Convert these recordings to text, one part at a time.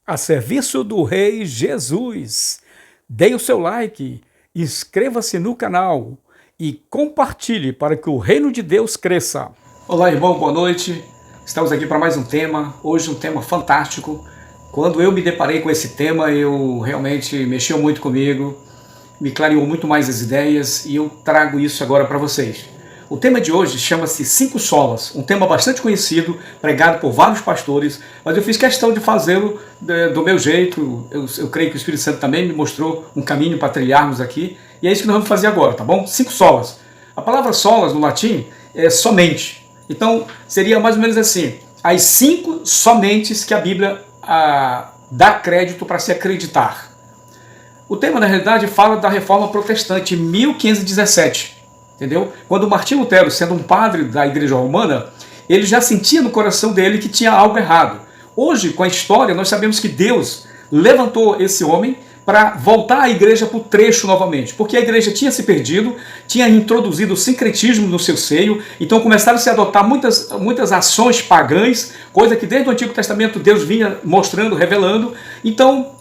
A serviço do Rei Jesus. Dê o seu like, inscreva-se no canal e compartilhe para que o reino de Deus cresça. Olá, irmão, boa noite. Estamos aqui para mais um tema, hoje um tema fantástico. Quando eu me deparei com esse tema, eu realmente mexeu muito comigo, me clareou muito mais as ideias e eu trago isso agora para vocês. O tema de hoje chama-se 5 solas, um tema bastante conhecido, pregado por vários pastores, mas eu fiz questão de fazê-lo do meu jeito. Eu creio que o Espírito Santo também me mostrou um caminho para trilharmos aqui, e é isso que nós vamos fazer agora, tá bom? 5 solas. A palavra solas no latim é somente. Então seria mais ou menos assim: as 5 somentes que a Bíblia dá crédito para se acreditar. O tema, na realidade, fala da Reforma Protestante, 1517. Entendeu? Quando Martim Lutero, sendo um padre da Igreja Romana, ele já sentia no coração dele que tinha algo errado. Hoje, com a história, nós sabemos que Deus levantou esse homem para voltar a igreja para o trecho novamente, porque a igreja tinha se perdido, tinha introduzido o sincretismo no seu seio, então começaram a se adotar muitas ações pagãs, coisa que desde o Antigo Testamento Deus vinha mostrando, revelando. Então,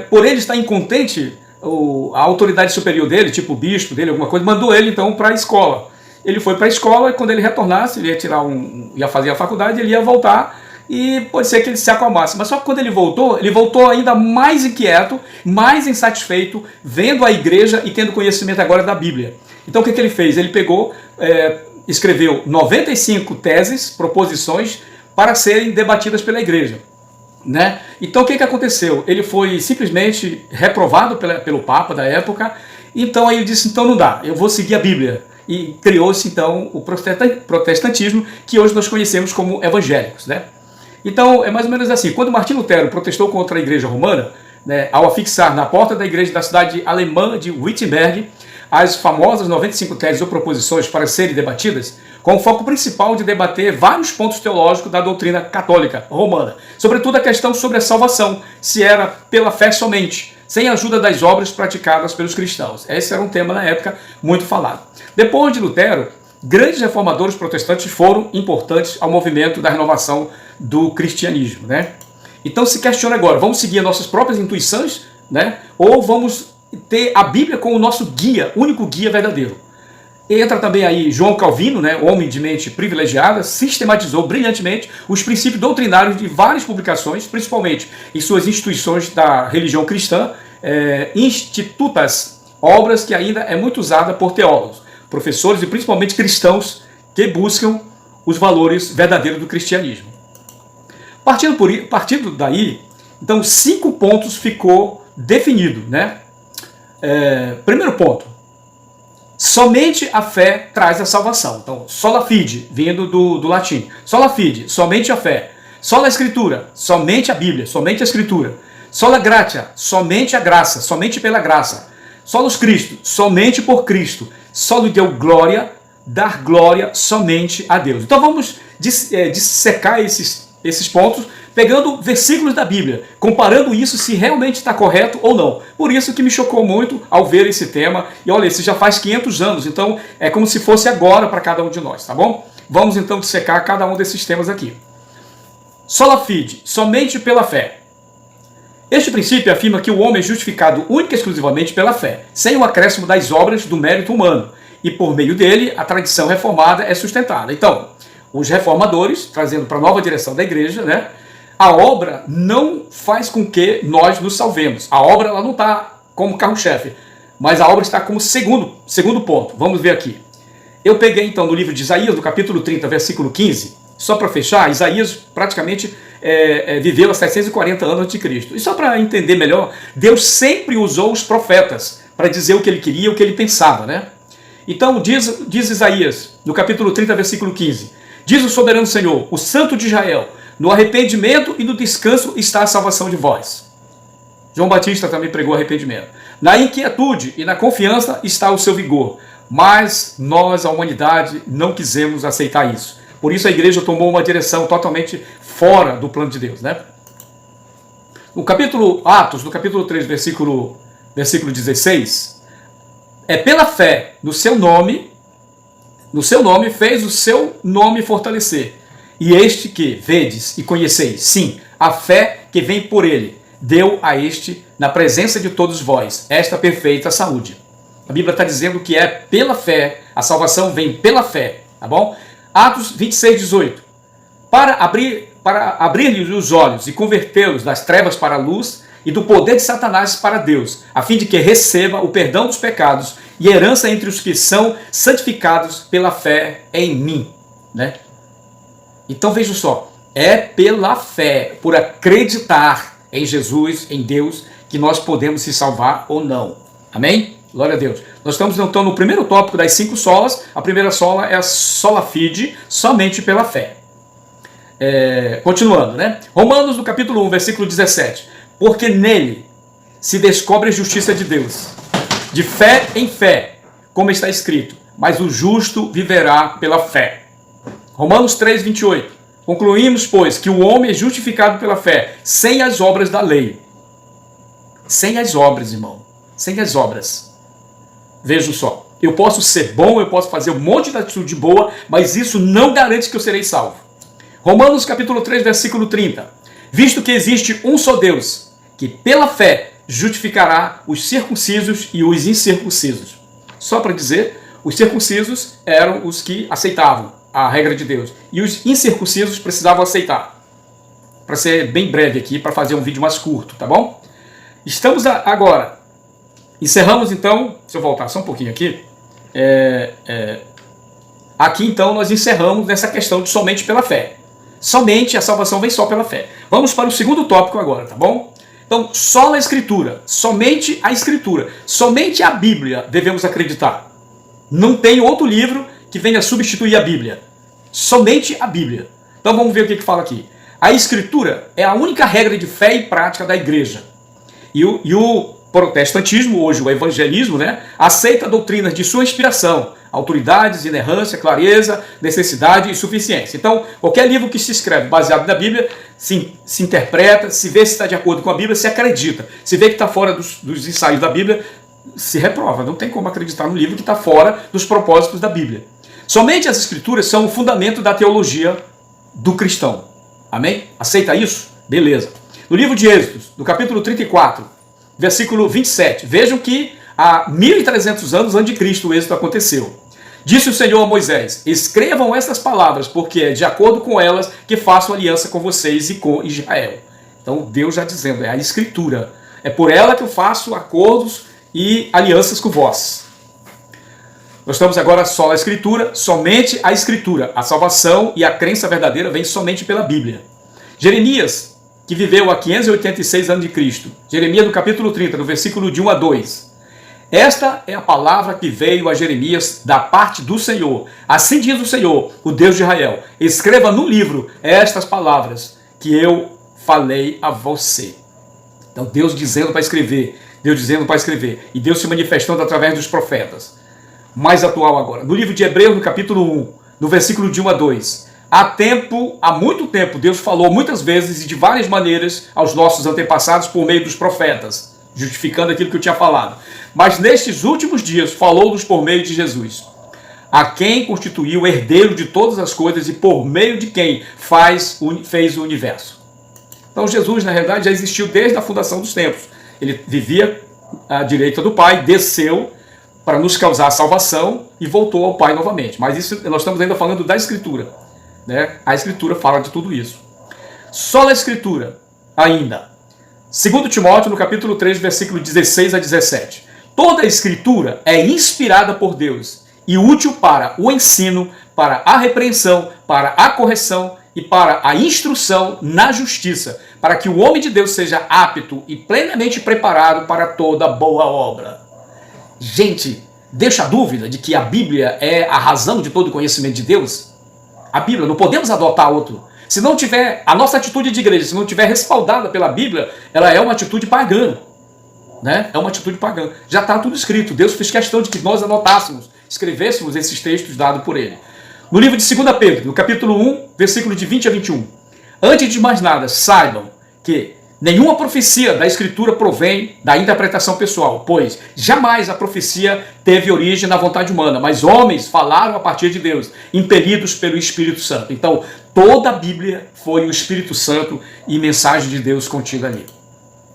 por ele estar incontente, a autoridade superior dele, tipo o bispo dele, alguma coisa, mandou ele então para a escola. Ele foi para a escola e quando ele retornasse, ele ia fazer a faculdade, ele ia voltar e pode ser que ele se acalmasse. Mas só que quando ele voltou ainda mais inquieto, mais insatisfeito, vendo a igreja e tendo conhecimento agora da Bíblia. Então o que ele fez? Ele pegou, escreveu 95 teses, proposições para serem debatidas pela igreja. Né? Então o que aconteceu? Ele foi simplesmente reprovado pelo Papa da época. Então aí ele disse: então não dá, eu vou seguir a Bíblia. E criou-se então o protestantismo, que hoje nós conhecemos como evangélicos, né? Então é mais ou menos assim: quando Martim Lutero protestou contra a igreja romana, né, ao afixar na porta da igreja da cidade alemã de Wittenberg as famosas 95 teses ou proposições para serem debatidas, com o foco principal de debater vários pontos teológicos da doutrina católica romana, sobretudo a questão sobre a salvação, se era pela fé somente, sem a ajuda das obras praticadas pelos cristãos. Esse era um tema na época muito falado. Depois de Lutero, grandes reformadores protestantes foram importantes ao movimento da renovação do cristianismo, né? Então se questiona agora: vamos seguir nossas próprias intuições, né? Ou vamos ter a Bíblia como o nosso guia, único guia verdadeiro? Entra também aí João Calvino, né, homem de mente privilegiada, sistematizou brilhantemente os princípios doutrinários de várias publicações, principalmente em suas instituições da religião cristã, institutas, obras que ainda é muito usada por teólogos, professores e principalmente cristãos que buscam os valores verdadeiros do cristianismo. Partindo daí, então 5 pontos ficou definido, né? Primeiro ponto: somente a fé traz a salvação. Então, sola fide, vindo do latim. Sola fide, somente a fé. Sola escritura, somente a Bíblia, somente a escritura. Sola gratia, somente a graça, somente pela graça. Solus Christo, somente por Cristo. Solo Deo glória, dar glória somente a Deus. Então vamos dissecar esses pontos, pegando versículos da Bíblia, comparando isso se realmente está correto ou não. Por isso que me chocou muito ao ver esse tema. E olha, isso já faz 500 anos, então é como se fosse agora para cada um de nós, tá bom? Vamos então dissecar cada um desses temas aqui. Sola fide, somente pela fé. Este princípio afirma que o homem é justificado única e exclusivamente pela fé, sem o acréscimo das obras do mérito humano, e por meio dele a tradição reformada é sustentada. Então, os reformadores, trazendo para a nova direção da igreja, né? A obra não faz com que nós nos salvemos. A obra ela não está como carro-chefe, mas a obra está como segundo ponto. Vamos ver aqui. Eu peguei então no livro de Isaías, no capítulo 30, versículo 15, só para fechar. Isaías praticamente viveu há 740 anos antes de Cristo. E só para entender melhor, Deus sempre usou os profetas para dizer o que ele queria, o que ele pensava, né? Então diz Isaías, no capítulo 30, versículo 15, diz o soberano Senhor, o Santo de Israel: no arrependimento e no descanso está a salvação de vós. João Batista também pregou arrependimento. Na inquietude e na confiança está o seu vigor. Mas nós, a humanidade, não quisemos aceitar isso. Por isso a igreja tomou uma direção totalmente fora do plano de Deus, né? No capítulo Atos, no capítulo 3, versículo 16, é pela fé no seu nome fez o seu nome fortalecer. E este que vedes e conheceis, sim, a fé que vem por ele, deu a este, na presença de todos vós, esta perfeita saúde. A Bíblia está dizendo que é pela fé, a salvação vem pela fé, tá bom? Atos 26, 18. Para abrir-lhes os olhos e convertê-los das trevas para a luz e do poder de Satanás para Deus, a fim de que receba o perdão dos pecados e herança entre os que são santificados pela fé em mim, né? Então vejam só, é pela fé, por acreditar em Jesus, em Deus, que nós podemos se salvar ou não. Amém? Glória a Deus. Nós estamos então no primeiro tópico das 5 solas. A primeira sola é a sola fide, somente pela fé. Continuando, né? Romanos, no capítulo 1, versículo 17. Porque nele se descobre a justiça de Deus, de fé em fé, como está escrito, mas o justo viverá pela fé. Romanos 3, 28. Concluímos, pois, que o homem é justificado pela fé, sem as obras da lei. Sem as obras, irmão. Sem as obras. Vejam só. Eu posso ser bom, eu posso fazer um monte de atitude boa, mas isso não garante que eu serei salvo. Romanos capítulo 3, versículo 30. Visto que existe um só Deus, que pela fé justificará os circuncisos e os incircuncisos. Só para dizer, os circuncisos eram os que aceitavam a regra de Deus. E os incircuncisos precisavam aceitar. Para ser bem breve aqui, para fazer um vídeo mais curto, tá bom? Estamos agora. Encerramos então, se eu voltar só um pouquinho aqui. Aqui então nós encerramos nessa questão de somente pela fé. Somente a salvação vem só pela fé. Vamos para o segundo tópico agora, tá bom? Então, só na Escritura, somente a Escritura, somente a Bíblia devemos acreditar. Não tem outro livro que venha substituir a Bíblia. Somente a Bíblia. Então vamos ver o que fala aqui. A Escritura é a única regra de fé e prática da igreja. E o protestantismo, hoje o evangelismo, né, aceita doutrinas de sua inspiração, autoridades, inerrância, clareza, necessidade e suficiência. Então, qualquer livro que se escreve baseado na Bíblia, se interpreta, se vê se está de acordo com a Bíblia, se acredita. Se vê que está fora dos ensaios da Bíblia, se reprova. Não tem como acreditar no livro que está fora dos propósitos da Bíblia. Somente as Escrituras são o fundamento da teologia do cristão. Amém? Aceita isso? Beleza. No livro de Êxodos, no capítulo 34, versículo 27, vejam que há 1.300 anos antes de Cristo o êxodo aconteceu. Disse o Senhor a Moisés: escrevam estas palavras, porque é de acordo com elas que faço aliança com vocês e com Israel. Então Deus já dizendo, é a Escritura. É por ela que eu faço acordos e alianças com vós. Nós estamos agora só na Escritura, somente a Escritura. A salvação e a crença verdadeira vem somente pela Bíblia. Jeremias, que viveu há 586 anos de Cristo. Jeremias no capítulo 30, no versículo de 1 a 2. Esta é a palavra que veio a Jeremias da parte do Senhor. Assim diz o Senhor, o Deus de Israel: escreva no livro estas palavras que eu falei a você. Então Deus dizendo para escrever, Deus dizendo para escrever, e Deus se manifestando através dos profetas. Mais atual agora, no livro de Hebreus, no capítulo 1, no versículo de 1 a 2. Há muito tempo, Deus falou muitas vezes e de várias maneiras aos nossos antepassados por meio dos profetas, justificando aquilo que eu tinha falado. Mas nestes últimos dias falou-nos por meio de Jesus, a quem constituiu o herdeiro de todas as coisas e por meio de quem fez o universo. Então Jesus, na realidade, já existiu desde a fundação dos tempos. Ele vivia à direita do Pai, desceu para nos causar a salvação e voltou ao Pai novamente. Mas isso nós estamos ainda falando da Escritura. Né? A Escritura fala de tudo isso. Só na Escritura, ainda. 2 Timóteo, no capítulo 3, versículo 16 a 17. Toda a Escritura é inspirada por Deus e útil para o ensino, para a repreensão, para a correção e para a instrução na justiça, para que o homem de Deus seja apto e plenamente preparado para toda boa obra. Gente, deixa a dúvida de que a Bíblia é a razão de todo o conhecimento de Deus? A Bíblia, não podemos adotar outro. Se não tiver, a nossa atitude de igreja, se não tiver respaldada pela Bíblia, ela é uma atitude pagã. Né? É uma atitude pagã. Já está tudo escrito. Deus fez questão de que nós anotássemos, escrevêssemos esses textos dados por Ele. No livro de 2 Pedro, no capítulo 1, versículo de 20 a 21. Antes de mais nada, saibam que Nenhuma profecia da Escritura provém da interpretação pessoal, pois jamais a profecia teve origem na vontade humana, mas homens falaram a partir de Deus, impelidos pelo Espírito Santo. Então, toda a Bíblia foi o Espírito Santo e mensagem de Deus contida ali.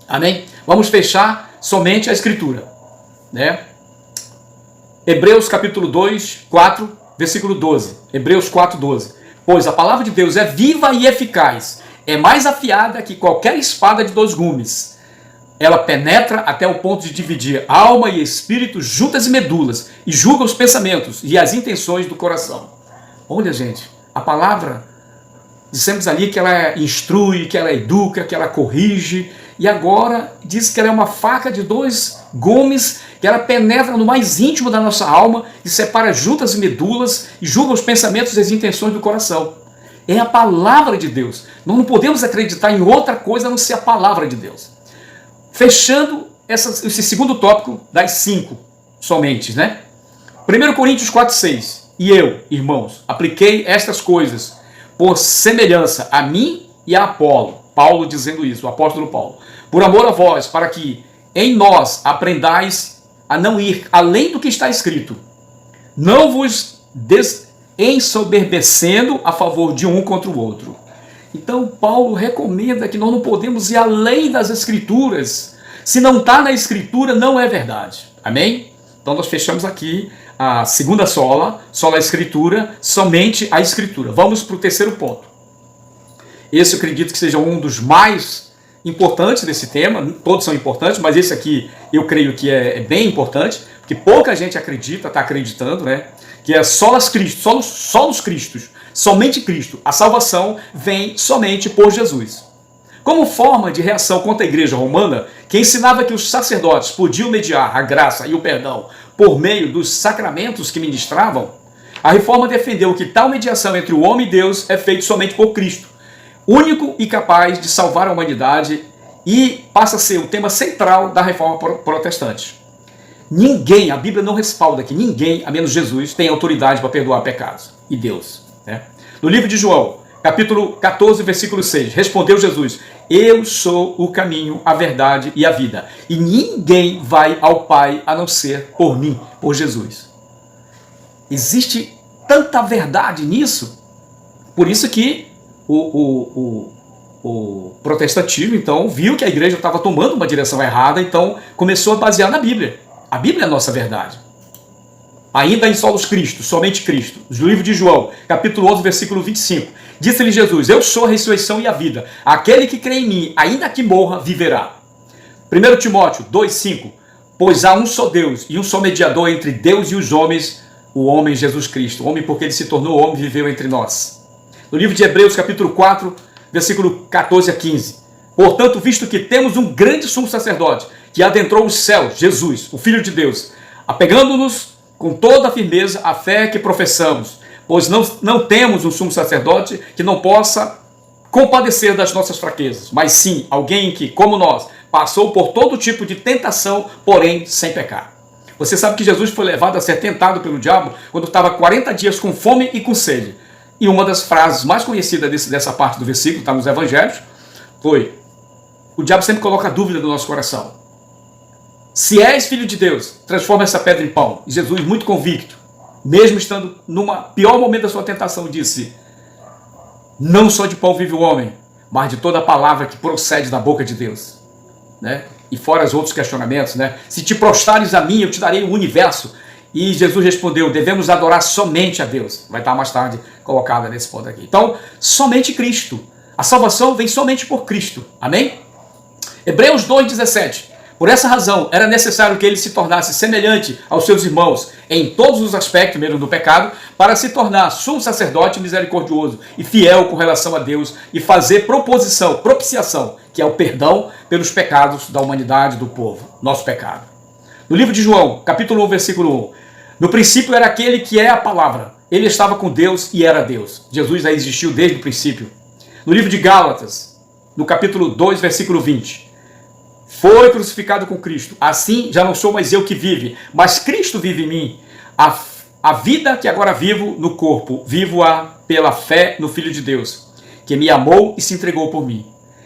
Amém? Vamos fechar somente a Escritura, né? Hebreus capítulo 2, 4, versículo 12. Hebreus 4, 12. Pois a palavra de Deus é viva e eficaz, é mais afiada que qualquer espada de 2 gumes. Ela penetra até o ponto de dividir alma e espírito, juntas e medulas, e julga os pensamentos e as intenções do coração. Olha, gente, a palavra, dissemos ali que ela instrui, que ela educa, que ela corrige, e agora diz que ela é uma faca de 2 gumes, que ela penetra no mais íntimo da nossa alma e separa juntas e medulas e julga os pensamentos e as intenções do coração. É a palavra de Deus. Nós não podemos acreditar em outra coisa a não ser a palavra de Deus. Fechando esse segundo tópico das 5 somente, né? 1 Coríntios 4, 6. E eu, irmãos, apliquei estas coisas por semelhança a mim e a Apolo. Paulo dizendo isso, o apóstolo Paulo. Por amor a vós, para que em nós aprendais a não ir além do que está escrito. Não vos ensoberbecendo a favor de um contra o outro. Então Paulo recomenda que nós não podemos ir além das Escrituras. Se não está na Escritura, não é verdade. Amém? Então nós fechamos aqui a segunda sola a Escritura, somente a Escritura. Vamos para o terceiro ponto. Esse eu acredito que seja um dos mais importantes desse tema. Todos são importantes, mas esse aqui eu creio que é bem importante, porque pouca gente acredita, está acreditando, né? Que é solas Cristo, solos Cristos, somente Cristo. A salvação vem somente por Jesus. Como forma de reação contra a igreja romana, que ensinava que os sacerdotes podiam mediar a graça e o perdão por meio dos sacramentos que ministravam, a reforma defendeu que tal mediação entre o homem e Deus é feita somente por Cristo, único e capaz de salvar a humanidade, e passa a ser o tema central da reforma protestante. Ninguém, a Bíblia não respalda que ninguém, a menos Jesus, tem autoridade para perdoar pecados. E Deus. Né? No livro de João, capítulo 14, versículo 6, respondeu Jesus: eu sou o caminho, a verdade e a vida. E ninguém vai ao Pai a não ser por mim, por Jesus. Existe tanta verdade nisso. Por isso que o protestantismo, então, viu que a igreja estava tomando uma direção errada, então começou a basear na Bíblia. A Bíblia é a nossa verdade. Ainda em solos Cristo, somente Cristo. No livro de João, capítulo 11, versículo 25. Disse-lhe Jesus: eu sou a ressurreição e a vida. Aquele que crê em mim, ainda que morra, viverá. 1 Timóteo 2, 5. Pois há um só Deus e um só mediador entre Deus e os homens, o homem Jesus Cristo. O homem, porque ele se tornou homem, viveu entre nós. No livro de Hebreus, capítulo 4, versículo 14 a 15. Portanto, visto que temos um grande sumo sacerdote, que adentrou os céus, Jesus, o Filho de Deus, apegando-nos com toda a firmeza à fé que professamos, pois não temos um sumo sacerdote que não possa compadecer das nossas fraquezas, mas sim alguém que, como nós, passou por todo tipo de tentação, porém sem pecar. Você sabe que Jesus foi levado a ser tentado pelo diabo quando estava 40 dias com fome e com sede. E uma das frases mais conhecidas dessa parte do versículo, está nos evangelhos, foi: o diabo sempre coloca dúvida no nosso coração. Se és filho de Deus, transforma essa pedra em pão. E Jesus, muito convicto, mesmo estando no pior momento da sua tentação, disse: não só de pão vive o homem, mas de toda a palavra que procede da boca de Deus. Né? E fora os outros questionamentos, né? Se te prostrares a mim, eu te darei o universo. E Jesus respondeu: devemos adorar somente a Deus. Vai estar mais tarde colocada nesse ponto aqui. Então, somente Cristo. A salvação vem somente por Cristo. Amém? Hebreus 2,17. Por essa razão, era necessário que ele se tornasse semelhante aos seus irmãos em todos os aspectos, mesmo do pecado, para se tornar sumo sacerdote misericordioso e fiel com relação a Deus e fazer propiciação, que é o perdão pelos pecados da humanidade, do povo, nosso pecado. No livro de João, capítulo 1, versículo 1, no princípio era aquele que é a palavra, ele estava com Deus e era Deus. Jesus já existiu desde o princípio. No livro de Gálatas, no capítulo 2, versículo 20, foi crucificado com Cristo. Assim já não sou mais eu que vive, mas Cristo vive em mim. A vida que agora vivo no corpo, vivo-a pela fé no Filho de Deus, que me amou e se entregou por mim.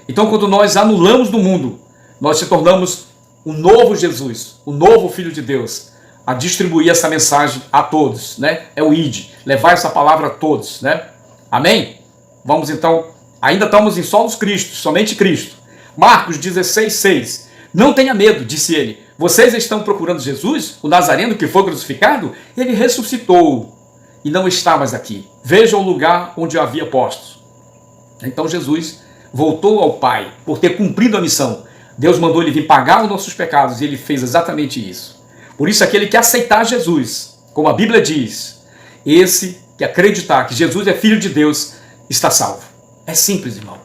Então, quando nós anulamos do mundo, nós se tornamos um novo Jesus, o novo Filho de Deus, a distribuir essa mensagem a todos, né? É o ID, levar essa palavra a todos, né? Amém? Vamos então, ainda estamos em solos Cristo, somente Cristo. Marcos 16:6. Não tenha medo, disse ele. Vocês estão procurando Jesus, o Nazareno que foi crucificado? Ele ressuscitou e não está mais aqui. Vejam o lugar onde o havia posto. Então Jesus voltou ao Pai por ter cumprido a missão. Deus mandou ele vir pagar os nossos pecados e ele fez exatamente isso. Por isso, aquele que aceitar Jesus, como a Bíblia diz, esse que acreditar que Jesus é Filho de Deus, está salvo. É simples, irmão.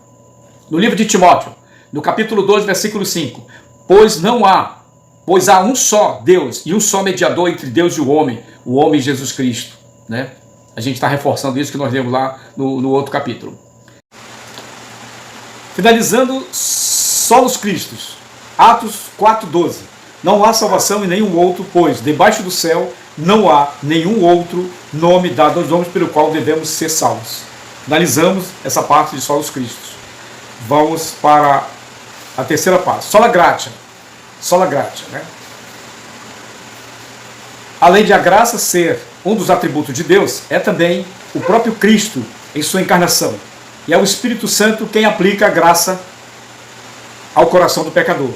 No livro de Timóteo, no capítulo 2, versículo 5, pois há um só Deus e um só mediador entre Deus e o homem Jesus Cristo. Né? A gente está reforçando isso que nós lemos lá no outro capítulo. Finalizando, solos Cristos, Atos 4:12. Não há salvação em nenhum outro, pois debaixo do céu não há nenhum outro nome dado aos homens pelo qual devemos ser salvos. Finalizamos essa parte de solos Cristos. Vamos para a terceira parte, sola gratia. Sola gratia, né? Além de a graça ser um dos atributos de Deus, é também o próprio Cristo em sua encarnação. E é o Espírito Santo quem aplica a graça ao coração do pecador.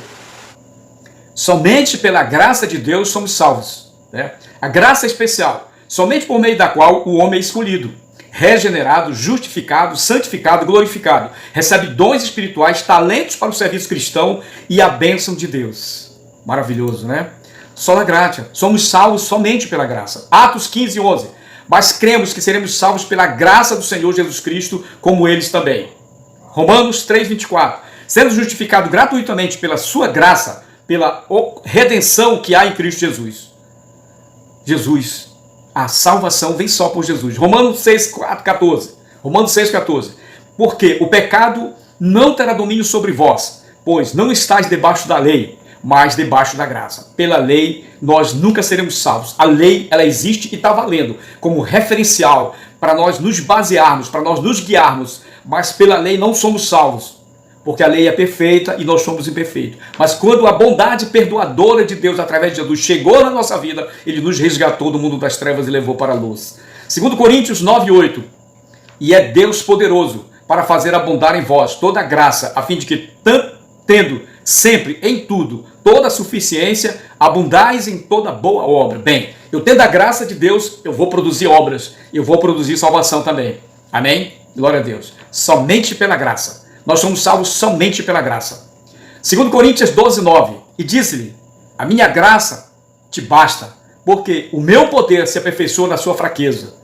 Somente pela graça de Deus somos salvos. Né? A graça especial, somente por meio da qual o homem é escolhido, regenerado, justificado, santificado, glorificado. Recebe dons espirituais, talentos para o serviço cristão e a bênção de Deus. Maravilhoso, né? Sola gratia. Somos salvos somente pela graça. Atos 15:11. Mas cremos que seremos salvos pela graça do Senhor Jesus Cristo, como eles também. Romanos 3:24. Sendo justificado gratuitamente pela sua graça, pela redenção que há em Cristo Jesus. Jesus, a salvação vem só por Jesus. Romanos 6:14. Romanos 6:14. Porque o pecado não terá domínio sobre vós, pois não estáis debaixo da lei, mas debaixo da graça. Pela lei, nós nunca seremos salvos. A lei, ela existe e está valendo como referencial para nós nos basearmos, para nós nos guiarmos. Mas pela lei não somos salvos, porque a lei é perfeita e nós somos imperfeitos. Mas quando a bondade perdoadora de Deus, através de Jesus, chegou na nossa vida, Ele nos resgatou do mundo das trevas e levou para a luz. 2 Coríntios 9:8. E é Deus poderoso para fazer abundar em vós toda a graça, a fim de que, tendo sempre, em tudo, toda a suficiência, abundais em toda boa obra. Bem, eu tendo a graça de Deus, eu vou produzir obras, eu vou produzir salvação também. Amém? Glória a Deus. Somente pela graça. Nós somos salvos somente pela graça. 2 Coríntios 12:9. E disse-lhe, a minha graça te basta, porque o meu poder se aperfeiçoa na sua fraqueza.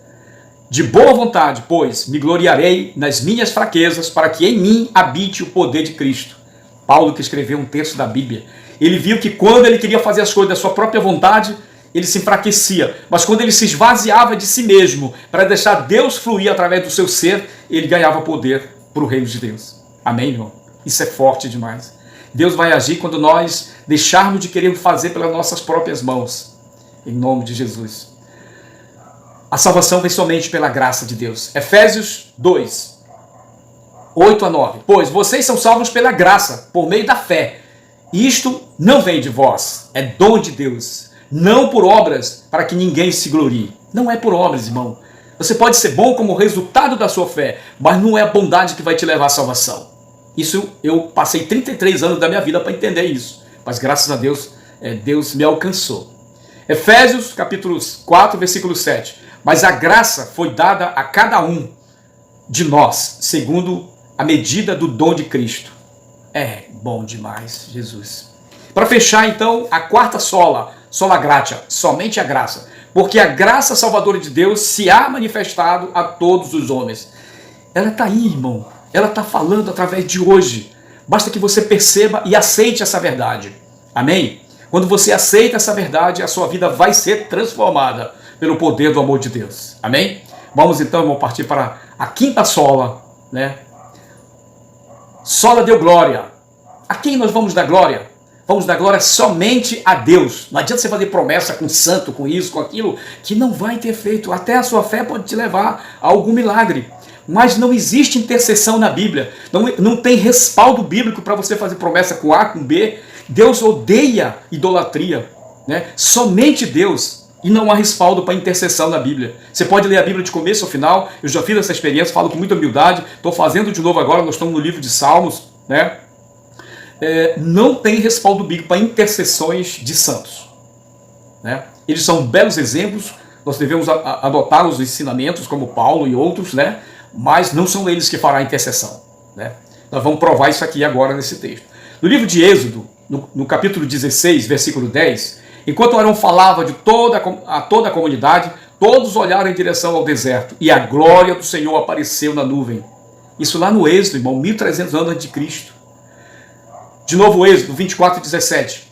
De boa vontade, pois, me gloriarei nas minhas fraquezas, para que em mim habite o poder de Cristo. Paulo, que escreveu um texto da Bíblia, ele viu que quando ele queria fazer as coisas da sua própria vontade, ele se enfraquecia. Mas quando ele se esvaziava de si mesmo, para deixar Deus fluir através do seu ser, ele ganhava poder para o reino de Deus. Amém, irmão? Isso é forte demais. Deus vai agir quando nós deixarmos de querer fazer pelas nossas próprias mãos. Em nome de Jesus. A salvação vem somente pela graça de Deus. Efésios 2, 8-9. Pois vocês são salvos pela graça, por meio da fé. Isto não vem de vós, é dom de Deus. Não por obras, para que ninguém se glorie. Não é por obras, irmão. Você pode ser bom como resultado da sua fé, mas não é a bondade que vai te levar à salvação. Isso eu passei 33 anos da minha vida para entender isso. Mas graças a Deus, Deus me alcançou. Efésios capítulo 4, versículo 7. Mas a graça foi dada a cada um de nós, segundo a medida do dom de Cristo. É bom demais, Jesus. Para fechar então, a quarta sola gratia, somente a graça. Porque a graça salvadora de Deus se há manifestado a todos os homens. Ela está aí, irmão. Ela está falando através de hoje. Basta que você perceba e aceite essa verdade. Amém? Quando você aceita essa verdade, a sua vida vai ser transformada pelo poder do amor de Deus. Amém? Vamos então, vamos partir para a quinta sola, né? Sola deu glória. A quem nós vamos dar glória? Vamos dar glória somente a Deus. Não adianta você fazer promessa com santo, com isso, com aquilo, que não vai ter efeito. Até a sua fé pode te levar a algum milagre. Mas não existe intercessão na Bíblia. Não tem respaldo bíblico para você fazer promessa com A, com B. Deus odeia idolatria, né? Somente Deus. E não há respaldo para intercessão na Bíblia. Você pode ler a Bíblia de começo ao final. Eu já fiz essa experiência, falo com muita humildade. Estou fazendo de novo agora, nós estamos no livro de Salmos, né? Não tem respaldo bíblico para intercessões de santos, né? Eles são belos exemplos, nós devemos adotar os ensinamentos, como Paulo e outros, né? Mas não são eles que farão a intercessão, né? Nós vamos provar isso aqui agora nesse texto. No livro de Êxodo, no capítulo 16, versículo 10, enquanto Arão falava a toda a comunidade, todos olharam em direção ao deserto, e a glória do Senhor apareceu na nuvem. Isso lá no Êxodo, irmão, 1300 anos antes de Cristo. De novo, Êxodo 24, 17.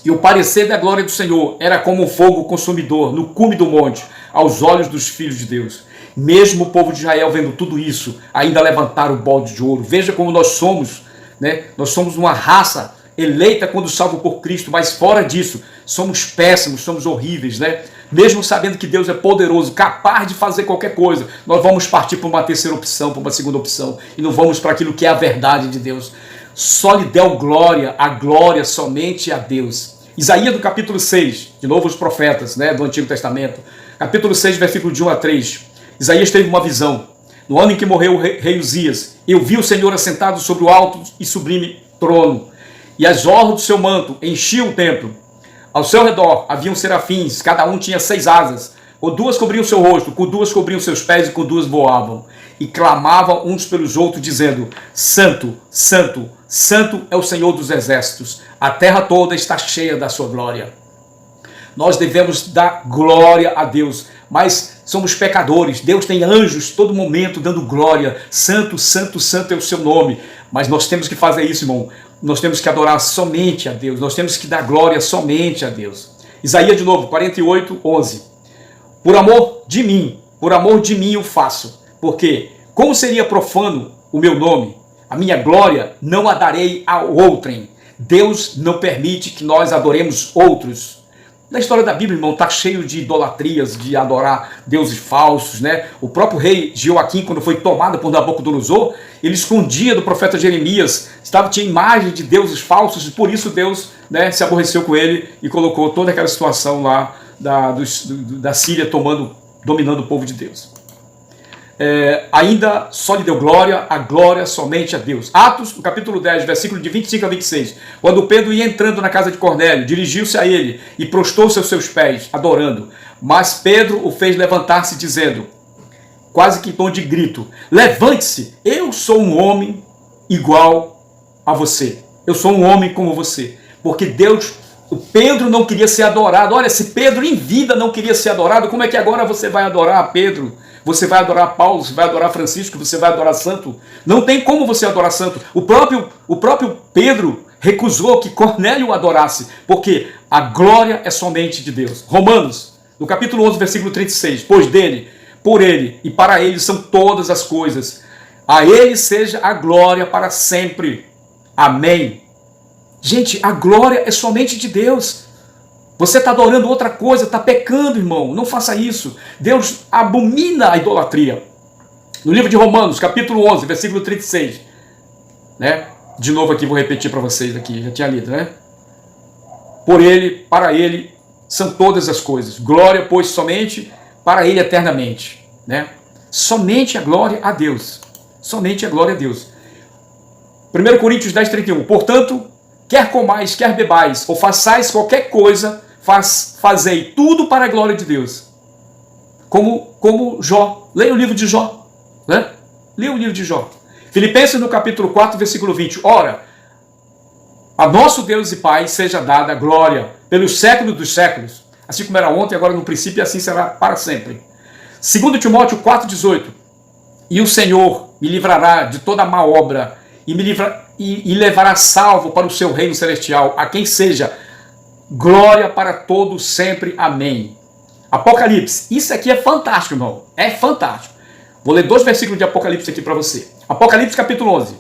E o parecer da glória do Senhor era como um fogo consumidor no cume do monte, aos olhos dos filhos de Deus. Mesmo o povo de Israel, vendo tudo isso, ainda levantaram o bode de ouro. Veja como nós somos, né? Nós somos uma raça eleita quando salvo por Cristo, mas fora disso, somos péssimos, somos horríveis, né? Mesmo sabendo que Deus é poderoso, capaz de fazer qualquer coisa, nós vamos partir para uma terceira opção, para uma segunda opção, e não vamos para aquilo que é a verdade de Deus. Só lhe deu glória, a glória somente a Deus. Isaías, do capítulo 6, de novo os profetas, né, do Antigo Testamento, capítulo 6, versículo de 1 a 3. Isaías teve uma visão. No ano em que morreu o rei Uzias, eu vi o Senhor assentado sobre o alto e sublime trono, e as orlas do seu manto enchiam o templo. Ao seu redor haviam serafins, cada um tinha 6 asas, com 2 cobriam seu rosto, com 2 cobriam seus pés e com 2 voavam. E clamavam uns pelos outros, dizendo: Santo, Santo, Santo é o Senhor dos exércitos, a terra toda está cheia da sua glória. Nós devemos dar glória a Deus, mas somos pecadores. Deus tem anjos todo momento dando glória. Santo, Santo, Santo é o seu nome. Mas nós temos que fazer isso, irmão. Nós temos que adorar somente a Deus. Nós temos que dar glória somente a Deus. Isaías de novo, 48, 11. Por amor de mim o faço. Porque como seria profano o meu nome, a minha glória não a darei a outrem. Deus não permite que nós adoremos outros. Na história da Bíblia, irmão, está cheio de idolatrias, de adorar deuses falsos, né? O próprio rei Joaquim, quando foi tomado por Nabucodonosor, ele escondia do profeta Jeremias, tinha imagem de deuses falsos, e por isso Deus, né, se aborreceu com ele e colocou toda aquela situação lá da Síria dominando o povo de Deus. Ainda só lhe deu glória, a glória somente a Deus. Atos, no capítulo 10, versículo de 25 a 26. Quando Pedro ia entrando na casa de Cornélio, dirigiu-se a ele e prostrou-se aos seus pés, adorando. Mas Pedro o fez levantar-se, dizendo, quase que em tom de grito: levante-se, eu sou um homem igual a você. Eu sou um homem como você. Porque o Pedro não queria ser adorado. Olha, se Pedro em vida não queria ser adorado, como é que agora você vai adorar Pedro? Você vai adorar Paulo, você vai adorar Francisco, você vai adorar Santo? Não tem como você adorar Santo. O próprio Pedro recusou que Cornélio o adorasse, porque a glória é somente de Deus. Romanos, no capítulo 11, versículo 36. Pois dele, por ele e para ele são todas as coisas. A ele seja a glória para sempre. Amém. Gente, a glória é somente de Deus. Você está adorando outra coisa, está pecando, irmão. Não faça isso. Deus abomina a idolatria. No livro de Romanos, capítulo 11, versículo 36. Né? De novo aqui, vou repetir para vocês aqui. Já tinha lido, né? Por ele, para ele, são todas as coisas. Glória, pois, somente para ele eternamente. Né? Somente a glória a Deus. Somente a glória a Deus. 1 Coríntios 10, 31. Portanto, quer comais, quer bebais, ou façais qualquer coisa, fazei tudo para a glória de Deus. Como Jó. Leia o livro de Jó. Né? Leia o livro de Jó. Filipenses no capítulo 4, versículo 20. Ora, a nosso Deus e Pai seja dada a glória pelos séculos dos séculos, assim como era ontem, agora no princípio, e assim será para sempre. 2 Timóteo 4, 18. E o Senhor me livrará de toda má obra e levará salvo para o seu reino celestial, a quem seja glória para todos sempre. Amém. Apocalipse. Isso aqui é fantástico, irmão. É fantástico. Vou ler 2 versículos de Apocalipse aqui para você. Apocalipse capítulo 11.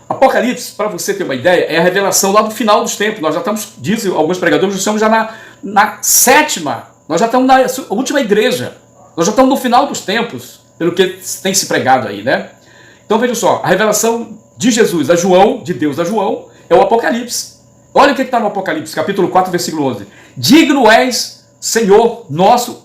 Apocalipse, para você ter uma ideia, é a revelação lá do final dos tempos. Nós já estamos, dizem alguns pregadores, nós estamos já na sétima. Nós já estamos na última igreja. Nós já estamos no final dos tempos. pelo que tem se pregado aí, né? Então veja só, a revelação de Jesus a João, de Deus a João, é o Apocalipse. Olha o que está no Apocalipse, capítulo 4, versículo 11. Digno és, Senhor nosso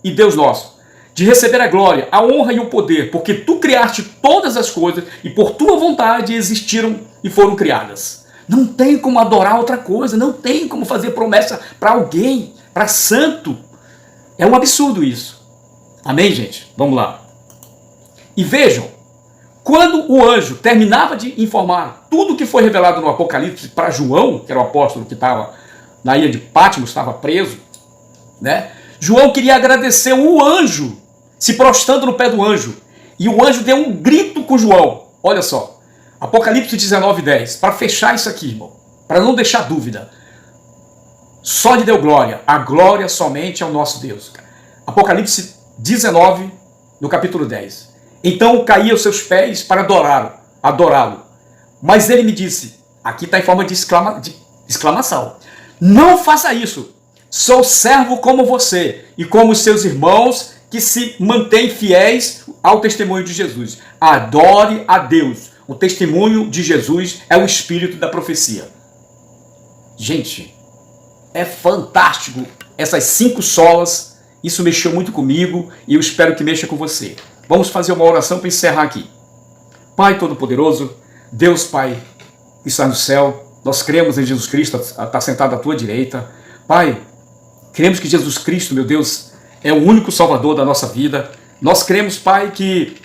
e Deus nosso, de receber a glória, a honra e o poder, porque tu criaste todas as coisas e por tua vontade existiram e foram criadas. Não tem como adorar outra coisa, não tem como fazer promessa para alguém, para santo. É um absurdo isso. Amém, gente? Vamos lá. E vejam, quando o anjo terminava de informar tudo o que foi revelado no Apocalipse para João, que era o apóstolo que estava na ilha de Patmos, estava preso, né? João queria agradecer o anjo, se prostrando no pé do anjo. E o anjo deu um grito com João. Olha só, Apocalipse 19:10, para fechar isso aqui, irmão, para não deixar dúvida. Só lhe deu glória, a glória somente ao nosso Deus. Apocalipse 19, no capítulo 10. Então caí aos seus pés para adorá-lo. Mas ele me disse, aqui está em forma de exclamação, não faça isso, sou servo como você e como os seus irmãos que se mantêm fiéis ao testemunho de Jesus. Adore a Deus. O testemunho de Jesus é o espírito da profecia. Gente, é fantástico essas 5 solas, isso mexeu muito comigo e eu espero que mexa com você. Vamos fazer uma oração para encerrar aqui. Pai Todo-Poderoso, Deus Pai que está no céu, nós cremos em Jesus Cristo, está sentado à tua direita. Pai, cremos que Jesus Cristo, meu Deus, é o único Salvador da nossa vida. Nós cremos, Pai, que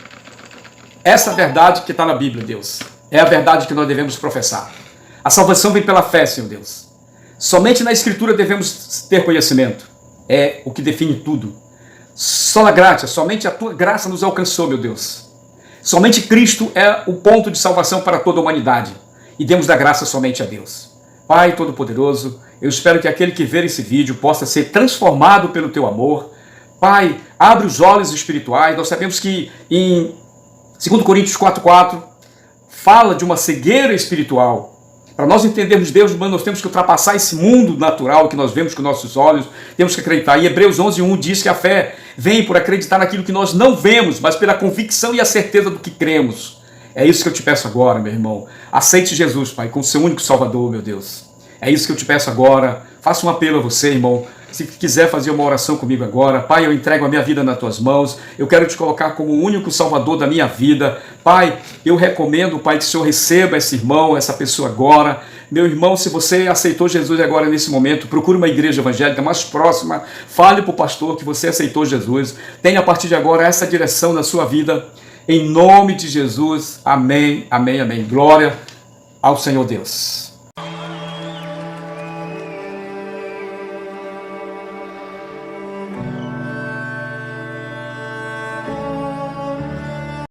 essa verdade que está na Bíblia, Deus, é a verdade que nós devemos professar. A salvação vem pela fé, Senhor Deus. Somente na Escritura devemos ter conhecimento. É o que define tudo. Sola gratia, somente a tua graça nos alcançou, meu Deus. Somente Cristo é o ponto de salvação para toda a humanidade. E demos da graça somente a Deus. Pai Todo-Poderoso, eu espero que aquele que ver esse vídeo possa ser transformado pelo teu amor. Pai, abre os olhos espirituais. Nós sabemos que em 2 Coríntios 4:4 fala de uma cegueira espiritual. Para nós entendermos Deus, nós temos que ultrapassar esse mundo natural que nós vemos com nossos olhos, temos que acreditar. E Hebreus 11:1 diz que a fé vem por acreditar naquilo que nós não vemos, mas pela convicção e a certeza do que cremos. É isso que eu te peço agora, meu irmão. Aceite Jesus, Pai, como seu único Salvador, meu Deus. É isso que eu te peço agora. Faça um apelo a você, irmão. Se quiser fazer uma oração comigo agora, Pai, eu entrego a minha vida nas tuas mãos, eu quero te colocar como o único Salvador da minha vida. Pai, eu recomendo, Pai, que o Senhor receba esse irmão, essa pessoa agora. Meu irmão, se você aceitou Jesus agora nesse momento, procure uma igreja evangélica mais próxima, fale para o pastor que você aceitou Jesus, tenha a partir de agora essa direção na sua vida, em nome de Jesus, amém, amém, amém. Glória ao Senhor Deus.